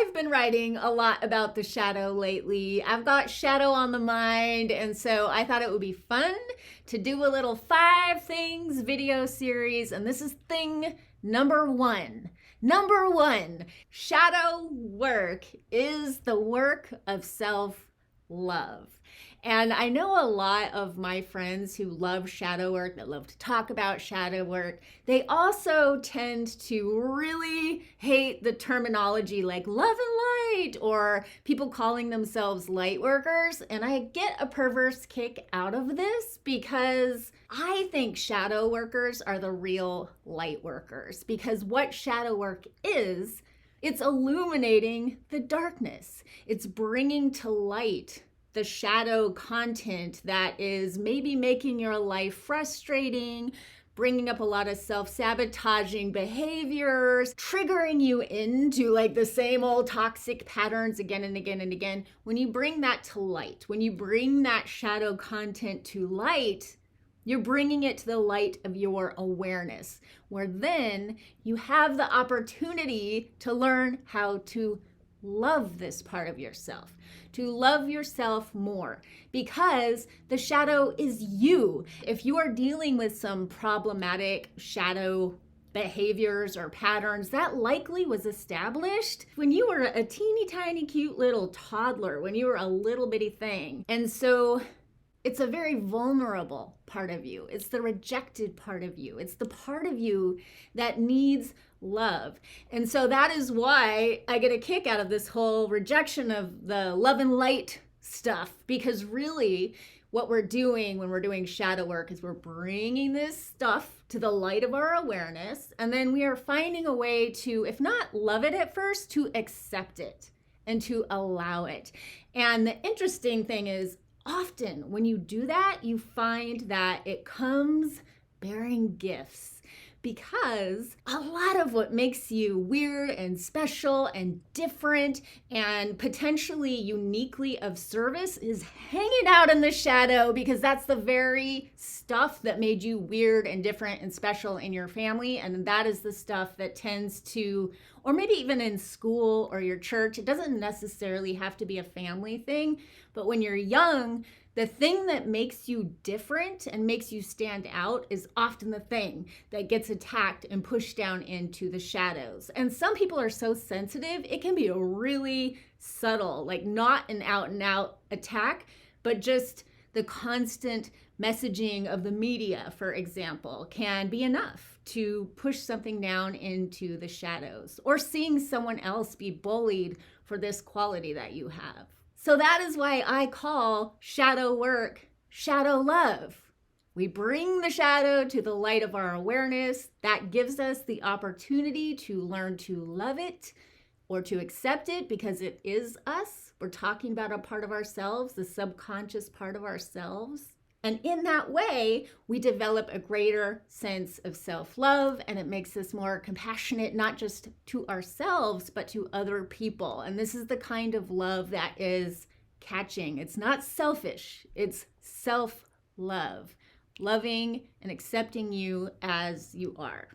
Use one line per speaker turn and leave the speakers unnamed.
I've been writing a lot about the shadow lately. I've got shadow on the mind, and so I thought it would be fun to do a little 5 things video series, and this is thing number 1. Number 1, shadow work is the work of self-love. And I know a lot of my friends who love shadow work, that love to talk about shadow work. They also tend to really hate the terminology like love and light, or people calling themselves light workers. And I get a perverse kick out of this because I think shadow workers are the real light workers, because what shadow work is, it's illuminating the darkness. It's bringing to light the shadow content that is maybe making your life frustrating, bringing up a lot of self-sabotaging behaviors, triggering you into like the same old toxic patterns again and again and again. When you bring that to light, when you bring that shadow content to light, you're bringing it to the light of your awareness, where then you have the opportunity to learn how to love this part of yourself, to love yourself more, because the shadow is you. If you are dealing with some problematic shadow behaviors or patterns, that likely was established when you were a teeny tiny cute little toddler, when you were a little bitty thing. And so it's a very vulnerable part of you. It's the rejected part of you. It's the part of you that needs love. And so that is why I get a kick out of this whole rejection of the love and light stuff, because really what we're doing when we're doing shadow work is we're bringing this stuff to the light of our awareness, and then we are finding a way to, if not love it at first, to accept it and to allow it. And the interesting thing is, often when you do that, you find that it comes bearing gifts, because a lot of what makes you weird and special and different and potentially uniquely of service is hanging out in the shadow, because that's the very stuff that made you weird and different and special in your family. And that is the stuff that tends to, or maybe even in school or your church, it doesn't necessarily have to be a family thing, but when you're young, the thing that makes you different and makes you stand out is often the thing that gets attacked and pushed down into the shadows. And some people are so sensitive, it can be a really subtle, like not an out and out attack, but just the constant messaging of the media, for example, can be enough to push something down into the shadows, or seeing someone else be bullied for this quality that you have. So that is why I call shadow work shadow love. We bring the shadow to the light of our awareness. That gives us the opportunity to learn to love it or to accept it, because it is us. We're talking about a part of ourselves, the subconscious part of ourselves. And in that way, we develop a greater sense of self-love, and it makes us more compassionate, not just to ourselves, but to other people. And this is the kind of love that is catching. It's not selfish, it's self-love, loving and accepting you as you are.